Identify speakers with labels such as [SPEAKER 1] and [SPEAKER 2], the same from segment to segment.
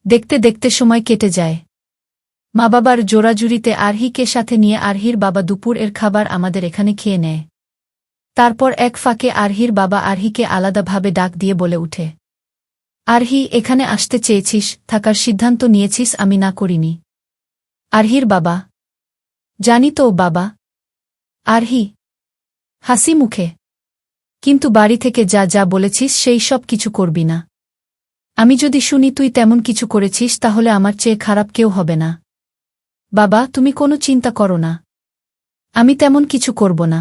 [SPEAKER 1] দেখতে দেখতে সময় কেটে যায়। মা বাবার জোরাজুরিতে আরহিকে সাথে নিয়ে আরহির বাবা দুপুর এর খাবার আমাদের এখানে খেয়ে নেয়। তারপর এক ফাঁকে আরহির বাবা আরহিকে আলাদাভাবে ডাক দিয়ে বলে উঠে, আরহি, এখানে আসতে চেয়েছিস, থাকার সিদ্ধান্ত নিয়েছিস, আমি না করিনি। আরহির বাবা, জানি তো বাবা। আরহি হাসি মুখে, কিন্তু বাড়ি থেকে যা যা বলেছিস সেই সব কিছু করবি না। আমি যদি শুনি তুই তেমন কিছু করেছিস তাহলে আমার চেয়ে খারাপ কেউ হবে না। বাবা, তুমি কোনো চিন্তা করো না, আমি তেমন কিছু করব না।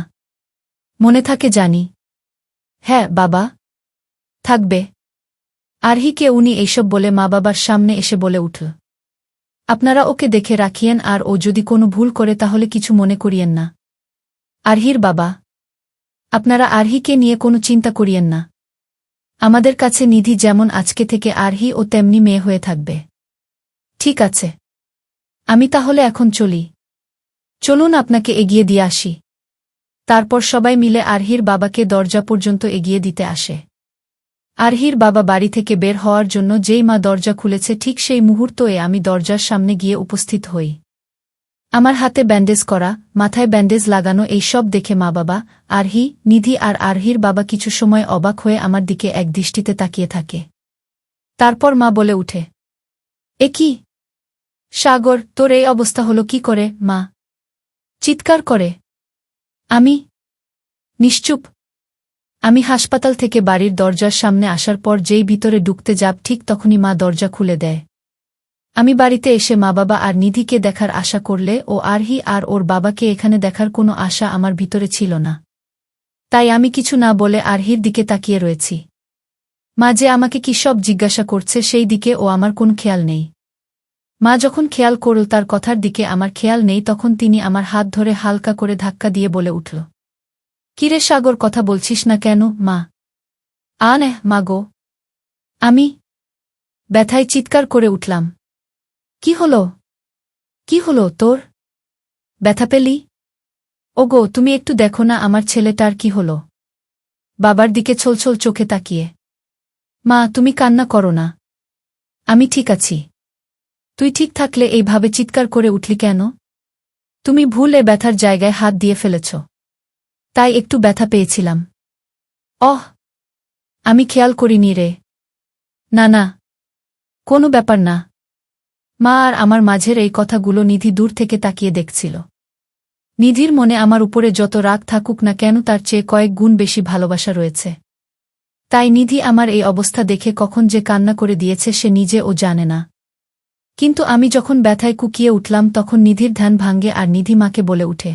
[SPEAKER 1] মনে থাকে জানি। হ্যাঁ বাবা, থাকবে। আরহিকে উনি এইসব বলে মা বাবার সামনে এসে বলে উঠল, আপনারা ওকে দেখে রাখিয়েন, আর ও যদি কোনো ভুল করে তাহলে কিছু মনে করিয়েন না। আরহির বাবা, আপনারা আরহিকে নিয়ে কোনো চিন্তা করিয়েন না। আমাদের কাছে নিধি যেমন আজকে থেকে আরহি ও তেমনি মেয়ে হয়ে থাকবে। ঠিক আছে, আমি তাহলে এখন চলি। চলুন আপনাকে এগিয়ে দিয়ে আসি। তারপর সবাই মিলে আরহির বাবাকে দরজা পর্যন্ত এগিয়ে দিতে আসে। আরহির বাবা বাড়ি থেকে বের হওয়ার জন্য যেই মা দরজা খুলেছে ঠিক সেই মুহূর্তে আমি দরজার সামনে গিয়ে উপস্থিত হই। আমার হাতে ব্যান্ডেজ করা, মাথায় ব্যান্ডেজ লাগানো এই সব দেখে মা বাবা, আরহি, নিধি আর আরহির বাবা কিছু সময় অবাক হয়ে আমার দিকে এক দৃষ্টিতে তাকিয়ে থাকে। তারপর মা বলে উঠে, এ কি সাগর, তোর এই অবস্থা হলো কি করে? মা চিৎকার করে। আমি নিশ্চুপ। আমি হাসপাতাল থেকে বাড়ির দরজার সামনে আসার পর যেই ভিতরে ঢুকতে যাব ঠিক তখনই মা দরজা খুলে দেয়। আমি বাড়িতে এসে মা বাবা আর নিধিকে দেখার আশা করলে ও আরহি আর ওর বাবাকে এখানে দেখার কোনো আশা আমার ভিতরে ছিল না। তাই আমি কিছু না বলে আরহির দিকে তাকিয়ে রয়েছি। মা যে আমাকে কি সব জিজ্ঞাসা করছে সেই দিকে ও আমার কোনো খেয়াল নেই। মা যখন খেয়াল করল তার কথার দিকে আমার খেয়াল নেই, তখন তিনি আমার হাত ধরে হালকা করে ধাক্কা দিয়ে বলে উঠল, কিরে সাগর, কথা বলছিস না কেন? মা আনে মা গো। আমি ব্যথায় চিৎকার করে উঠলাম, কি হলো? কি হলো তোর? ব্যথা পেলি? ওগো, তুমি একটু দেখো না আমার ছেলেটার কি হলো। বাবার দিকে ছলছল চোখে তাকিয়ে, মা তুমি কান্না করো না, আমি ঠিক আছি। তুই ঠিক থাকলে এইভাবে চিৎকার করে উঠলি কেন? তুমি ভুলে ব্যথার জায়গায় হাত দিয়ে ফেলেছ, তাই একটু ব্যথা পেয়েছিলাম। অহ, আমি খেয়াল করিনি রে। না না, কোনো ব্যাপার না। মা আর আমার মাঝের এই কথাগুলো নিধি দূর থেকে তাকিয়ে দেখছিল। নিধির মনে আমার উপরে যত রাগ থাকুক না কেন তার চেয়ে কয়েক গুণ বেশি ভালোবাসা রয়েছে। তাই নিধি আমার এই অবস্থা দেখে কখন যে কান্না করে দিয়েছে সে নিজে ও জানে না। কিন্তু আমি যখন ব্যথায় কুকিয়ে উঠলাম তখন নিধির ধ্যান ভাঙ্গে আর নিধি মাকে বলে উঠে,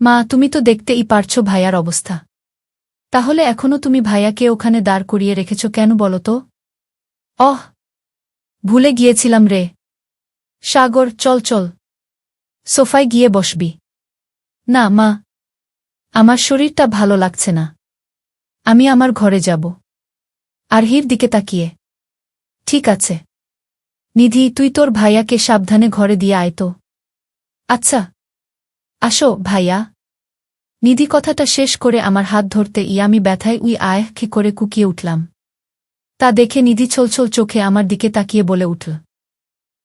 [SPEAKER 1] মা তুমি তো দেখতেই পারছো ভাইয়ার অবস্থা, তাহলে এখনো তুমি ভাইয়াকে ওখানে দাঁড় করিয়ে রেখেছ কেন বলো তো? অহ, ভুলে গিয়েছিলাম রে। সাগর, চল চল, সোফায় গিয়ে বসবি। না মা, আমার শরীরটা ভালো লাগছে না, আমি আমার ঘরে যাব। আরহির দিকে তাকিয়ে, ঠিক আছে নিধি, তুই তোর ভাইয়াকে সাবধানে ঘরে দিয়ে আয় তো। আচ্ছা, আসো ভাইয়া। নিধি কথাটা শেষ করে আমার হাত ধরতে আমি ব্যথায় খে করে কুকিয়ে উঠলাম। তা দেখে নিধি ছলছল চোখে আমার দিকে তাকিয়ে বলে উঠল,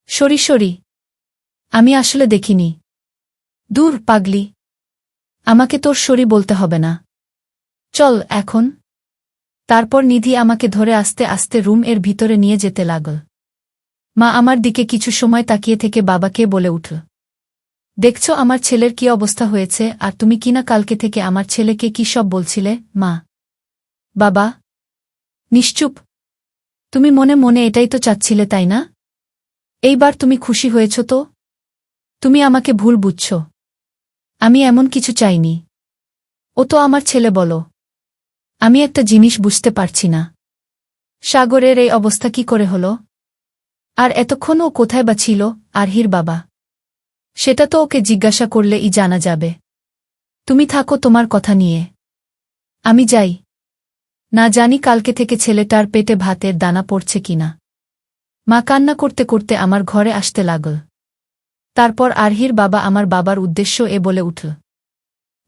[SPEAKER 1] সরি সরি, আমি আসলে দেখিনি। দূর পাগলি, আমাকে তোর সরি বলতে হবে না, চল এখন। তারপর নিধি আমাকে ধরে আস্তে আস্তে রুম এর ভিতরে নিয়ে যেতে লাগল। মা আমার দিকে কিছু সময় তাকিয়ে থেকে বাবাকে বলে উঠল, দেখছো আমার ছেলের কি অবস্থা হয়েছে, আর তুমি কিনা কালকে থেকে আমার ছেলেকে কি সব বলছিলে। মা বাবা নিশ্চুপ। তুমি মনে মনে এটাই তো চাচ্ছিলে তাই না? এইবার তুমি খুশি হয়েছ তো? তুমি আমাকে ভুল বুঝছ, আমি এমন কিছু চাইনি। ও তো আমার ছেলে। বলো, আমি একটা জিনিস বুঝতে পারছি না, সাগরের এই অবস্থা কি করে হলো? আর এতক্ষণ ও কোথায় বা ছিল? আরহির বাবা, সেটা তো ওকে জিজ্ঞাসা করলেই জানা যাবে। তুমি থাকো তোমার কথা নিয়ে, আমি যাই। না জানি কালকে থেকে ছেলেটার পেটে ভাতের দানা পড়ছে কিনা। মা কান্না করতে করতে আমার ঘরে আসতে লাগল। তারপর আরহির বাবা আমার বাবার উদ্দেশ্য বলে উঠল,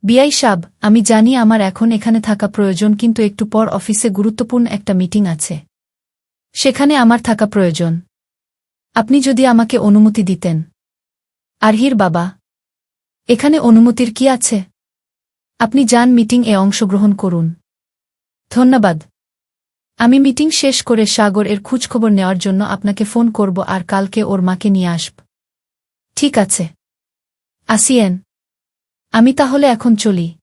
[SPEAKER 1] বিআই সাব, আমি জানি আমার এখন এখানে থাকা প্রয়োজন, কিন্তু একটু পর অফিসে গুরুত্বপূর্ণ একটা মিটিং আছে, সেখানে আমার থাকা প্রয়োজন। আপনি যদি আমাকে অনুমতি দিতেন। আরহির বাবা, এখানে অনুমতির কি আছে? আপনি যান, মিটিং-এ অংশগ্রহণ করুন। ধন্যবাদ। আমি মিটিং শেষ করে সাগর এর খোঁজখবর নেওয়ার জন্য আপনাকে ফোন করব আর কালকে ওর মাকে নিয়ে আসব। ঠিক আছে। আসিয়েন। আমি তাহলে এখন চলি।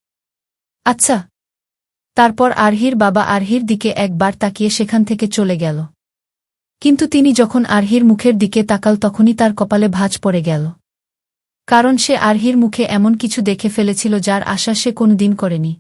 [SPEAKER 1] আচ্ছা। তারপর আরহির বাবা আরহির দিকে একবার তাকিয়ে সেখান থেকে চলে গেল। কিন্তু তিনি যখন আরহির মুখের দিকে তাকাল তখনই তার কপালে ভাঁজ পড়ে গেল। কারণ সে আরহির মুখে এমন কিছু দেখে ফেলেছিল যার আশা সে কোনোদিন করেনি।